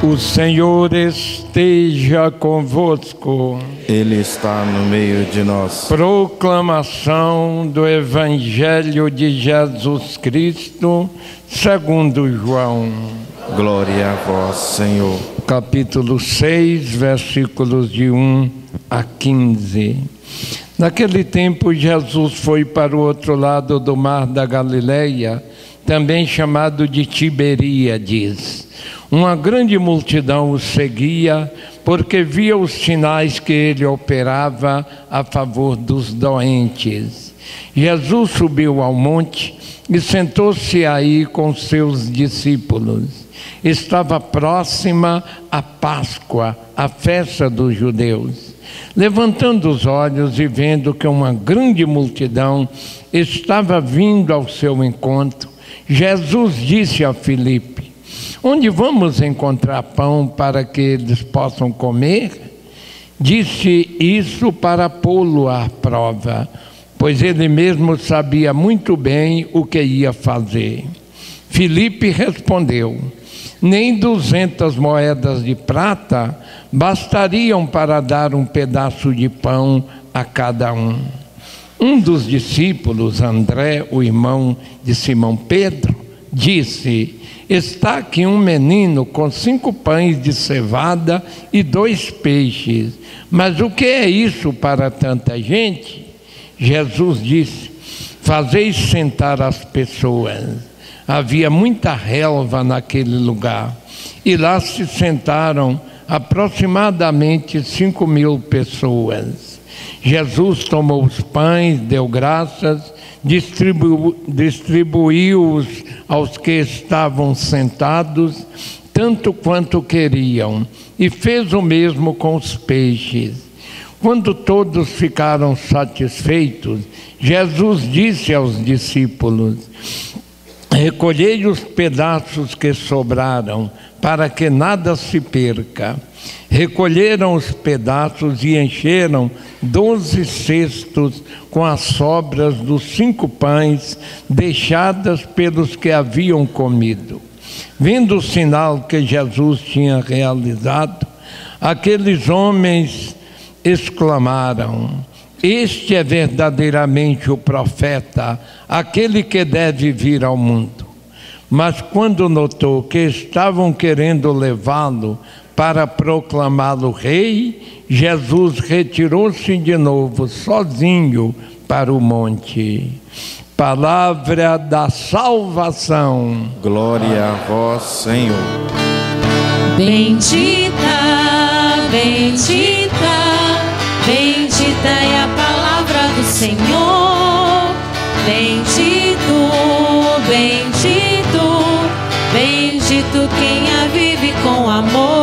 O Senhor esteja convosco. Ele está no meio de nós. Proclamação do Evangelho de Jesus Cristo, segundo João. Glória a vós, Senhor. Capítulo 6, versículos de 1 a 15. Naquele tempo, Jesus foi para o outro lado do mar da Galileia, também chamado de Tiberíades. Uma grande multidão o seguia, porque via os sinais que ele operava a favor dos doentes. Jesus subiu ao monte e sentou-se aí com seus discípulos. Estava próxima a Páscoa, a festa dos judeus. Levantando os olhos e vendo que uma grande multidão estava vindo ao seu encontro, Jesus disse a Filipe: onde vamos encontrar pão para que eles possam comer? Disse isso para pô-lo à prova, pois ele mesmo sabia muito bem o que ia fazer. Filipe respondeu: nem 200 moedas de prata bastariam para dar um pedaço de pão a cada um. Um dos discípulos, André, o irmão de Simão Pedro, disse: está aqui um menino com 5 pães de cevada e 2 peixes. Mas o que é isso para tanta gente? Jesus disse: fazeis sentar as pessoas. Havia muita relva naquele lugar, e lá se sentaram aproximadamente 5.000 pessoas. Jesus tomou os pães, deu graças, distribuiu-os aos que estavam sentados, tanto quanto queriam, e fez o mesmo com os peixes. Quando todos ficaram satisfeitos, Jesus disse aos discípulos: recolhei os pedaços que sobraram, para que nada se perca. Recolheram os pedaços e encheram 12 cestos com as sobras dos 5 pães deixadas pelos que haviam comido. Vendo o sinal que Jesus tinha realizado, aqueles homens exclamaram: este é verdadeiramente o profeta, aquele que deve vir ao mundo. Mas quando notou que estavam querendo levá-lo para proclamá-lo rei, Jesus retirou-se de novo, sozinho, para o monte. Palavra da salvação. Glória a vós, Senhor. Bendita, bendita, bendita é a palavra do Senhor. Bendito, bendito, bendito quem a vive com amor.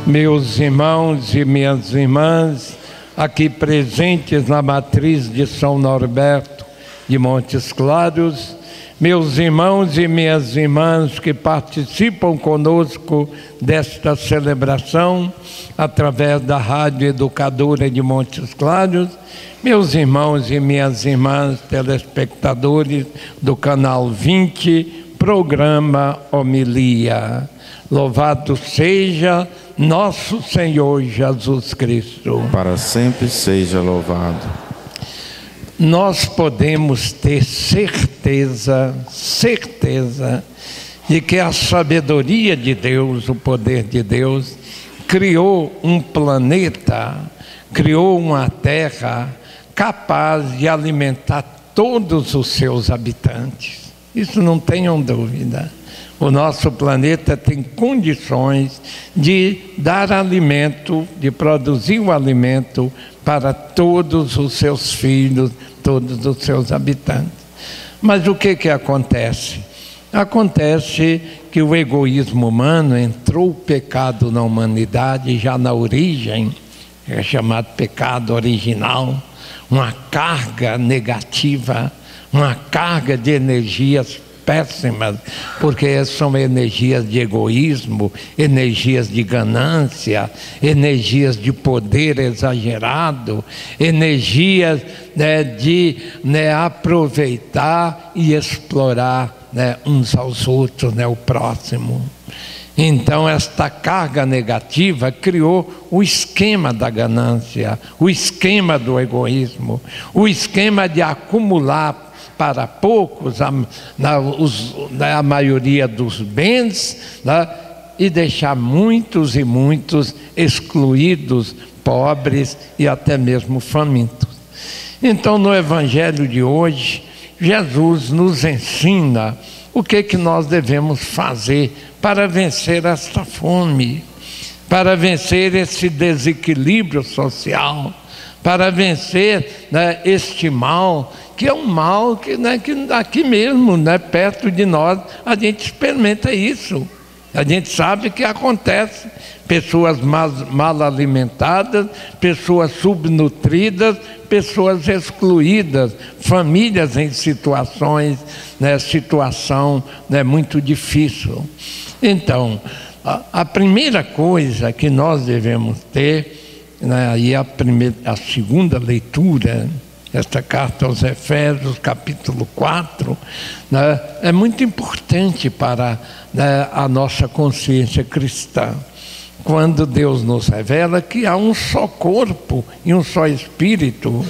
Meus irmãos e minhas irmãs, aqui presentes na matriz de São Norberto de Montes Claros, meus irmãos e minhas irmãs que participam conosco desta celebração através da Rádio Educadora de Montes Claros, meus irmãos e minhas irmãs telespectadores do canal 20, programa Homilia. Louvado seja nosso Senhor Jesus Cristo. Para sempre seja louvado. Nós podemos ter certeza de que a sabedoria de Deus, o poder de Deus, criou um planeta, criou uma terra capaz de alimentar todos os seus habitantes. Isso não tenham dúvida. O nosso planeta tem condições de dar alimento, de produzir o alimento para todos os seus filhos, todos os seus habitantes. Mas o que acontece? Acontece que o egoísmo humano, entrou o pecado na humanidade já na origem, é chamado pecado original, uma carga negativa, uma carga de energias péssimas, porque são energias de egoísmo, energias de ganância, energias de poder exagerado, energias de aproveitar e explorar né, uns aos outros, né, o próximo. Então esta carga negativa criou o esquema da ganância, o esquema do egoísmo, o esquema de acumular para poucos a maioria dos bens, né, e deixar muitos e muitos excluídos, pobres e até mesmo famintos. Então, no Evangelho de hoje, Jesus nos ensina o que nós devemos fazer para vencer esta fome, para vencer esse desequilíbrio social, para vencer, né, este mal, que é um mal que, né, que aqui mesmo, né, perto de nós, a gente experimenta isso. A gente sabe que acontece. Pessoas mal alimentadas, pessoas subnutridas, pessoas excluídas, famílias em situação, né, muito difícil. Então, a primeira coisa que nós devemos ter, né, aí a segunda leitura, esta carta aos Efésios, capítulo 4, né, é muito importante para, né, a nossa consciência cristã. Quando Deus nos revela que há um só corpo e um só espírito.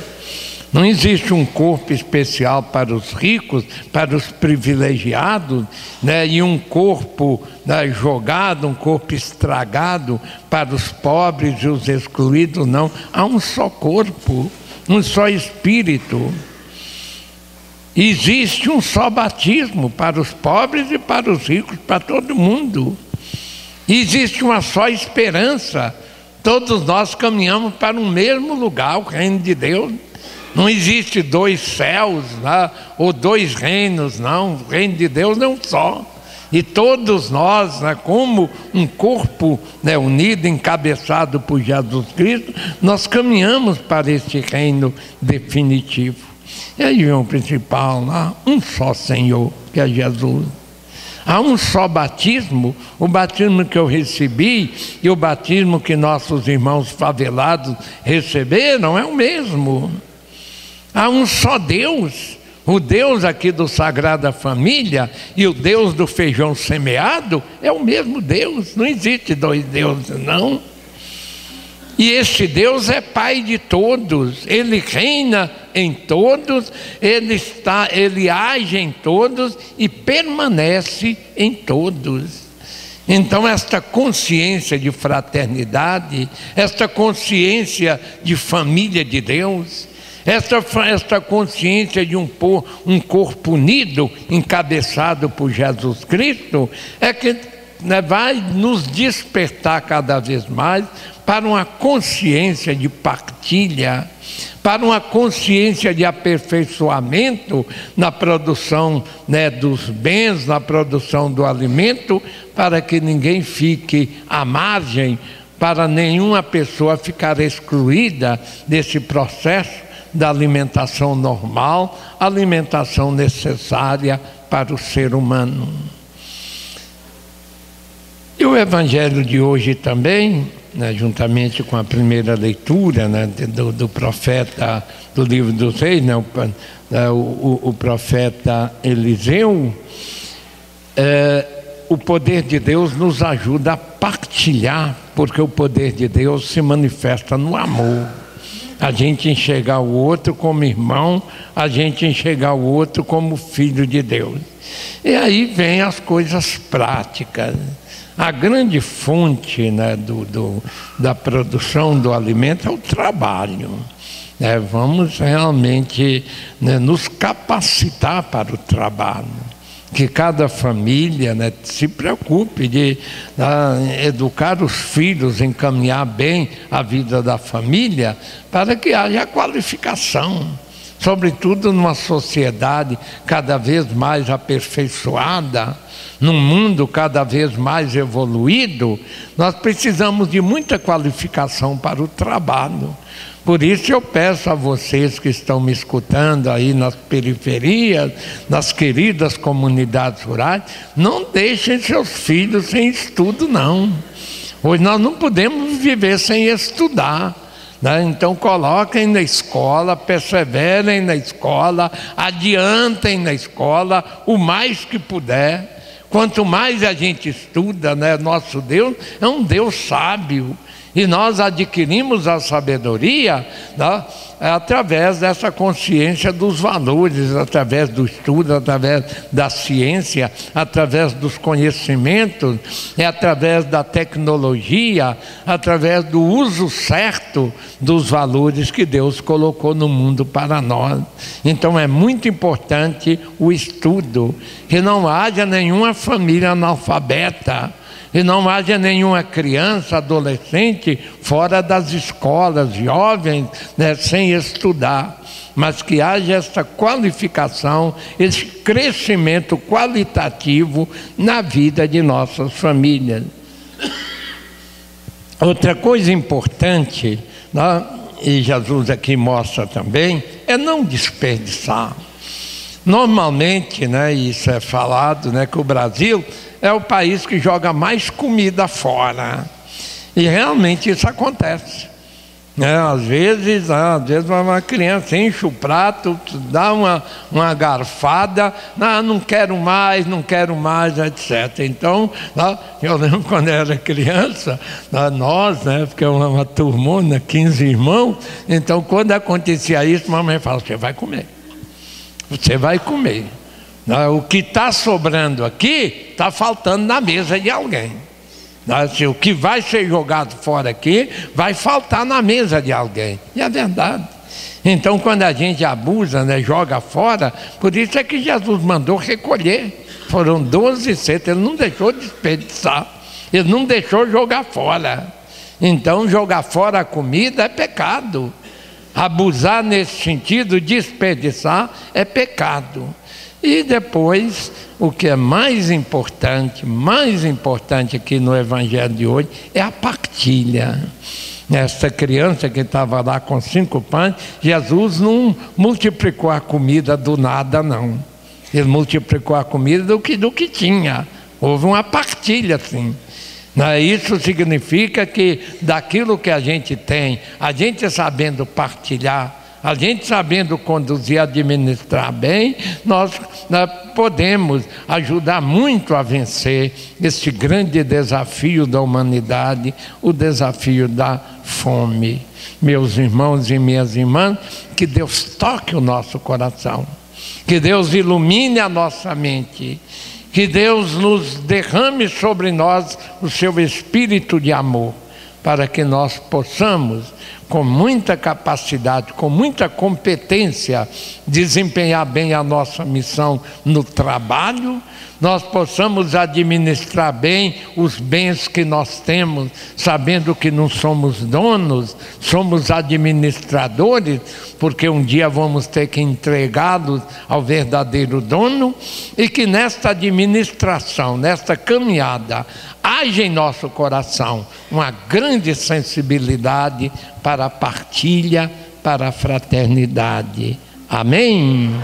Não existe um corpo especial para os ricos, para os privilegiados, né, e um corpo, né, jogado, um corpo estragado para os pobres e os excluídos. Não, há um só corpo, um só espírito. Existe um só batismo para os pobres e para os ricos, para todo mundo. Existe uma só esperança. Todos nós caminhamos para um mesmo lugar, o reino de Deus. Não existe dois céus, né, ou dois reinos, não. O reino de Deus é um só. E todos nós, né, como um corpo, né, unido, encabeçado por Jesus Cristo, nós caminhamos para este reino definitivo. E aí vem o principal, né, um só Senhor, que é Jesus. Há um só batismo. O batismo que eu recebi e o batismo que nossos irmãos favelados receberam é o mesmo. Há um só Deus. O Deus aqui do Sagrada Família e o Deus do feijão semeado é o mesmo Deus. Não existe dois deuses, não. E este Deus é Pai de todos, Ele reina em todos, Ele age em todos e permanece em todos. Então esta consciência de fraternidade, esta consciência de família de Deus, esta consciência de um corpo unido, encabeçado por Jesus Cristo, é que, né, vai nos despertar cada vez mais para uma consciência de partilha, para uma consciência de aperfeiçoamento na produção, né, dos bens, na produção do alimento, para que ninguém fique à margem, para nenhuma pessoa ficar excluída desse processo da alimentação normal, alimentação necessária para o ser humano. E o Evangelho de hoje também, né, juntamente com a primeira leitura, né, do profeta, do livro dos Reis, né, o profeta Eliseu, o poder de Deus nos ajuda a partilhar, porque o poder de Deus se manifesta no amor. A gente enxergar o outro como irmão, a gente enxergar o outro como filho de Deus. E aí vem as coisas práticas. A grande fonte, né, da produção do alimento é o trabalho. Vamos realmente, né, nos capacitar para o trabalho. Que cada família, né, se preocupe de educar os filhos, encaminhar bem a vida da família, para que haja qualificação. Sobretudo numa sociedade cada vez mais aperfeiçoada, num mundo cada vez mais evoluído, nós precisamos de muita qualificação para o trabalho. Por isso eu peço a vocês que estão me escutando aí nas periferias, nas queridas comunidades rurais, não deixem seus filhos sem estudo, não. Hoje nós não podemos viver sem estudar. né? Então coloquem na escola, perseverem na escola, adiantem na escola o mais que puder. Quanto mais a gente estuda, né? Nosso Deus é um Deus sábio. E nós adquirimos a sabedoria, né, através dessa consciência dos valores, através do estudo, através da ciência, através dos conhecimentos, através da tecnologia, através do uso certo dos valores que Deus colocou no mundo para nós. Então é muito importante o estudo, que não haja nenhuma família analfabeta, e não haja nenhuma criança, adolescente, fora das escolas, jovens, né, sem estudar, mas que haja essa qualificação, esse crescimento qualitativo na vida de nossas famílias. Outra coisa importante, né, e Jesus aqui mostra também, é não desperdiçar. Normalmente, né, isso é falado, né, que o Brasil é o país que joga mais comida fora. E realmente isso acontece. Às vezes uma criança enche o prato, dá uma garfada, não quero mais, etc. Então, eu lembro quando eu era criança, nós, porque é uma turmona, 15 irmãos, então quando acontecia isso, mamãe fala, você vai comer. Você vai comer. O que está sobrando aqui, está faltando na mesa de alguém. O que vai ser jogado fora aqui, vai faltar na mesa de alguém. E é verdade. Então, quando a gente abusa, joga fora, por isso é que Jesus mandou recolher. Foram 12 cestos, ele não deixou desperdiçar. Ele não deixou jogar fora. Então, jogar fora a comida é pecado. Abusar nesse sentido, desperdiçar, é pecado. E depois, o que é mais importante aqui no Evangelho de hoje, é a partilha. Essa criança que estava lá com 5 pães, Jesus não multiplicou a comida do nada, não. Ele multiplicou a comida do que tinha. Houve uma partilha, sim. Isso significa que daquilo que a gente tem, a gente sabendo partilhar, a gente sabendo conduzir, administrar bem, nós podemos ajudar muito a vencer esse grande desafio da humanidade, o desafio da fome. Meus irmãos e minhas irmãs, que Deus toque o nosso coração, que Deus ilumine a nossa mente, que Deus nos derrame sobre nós o seu espírito de amor, para que nós possamos, com muita capacidade, com muita competência, desempenhar bem a nossa missão no trabalho, nós possamos administrar bem os bens que nós temos, sabendo que não somos donos, somos administradores, porque um dia vamos ter que entregá-los ao verdadeiro dono, e que nesta administração, nesta caminhada, haja em nosso coração uma grande sensibilidade para a partilha, para a fraternidade. Amém?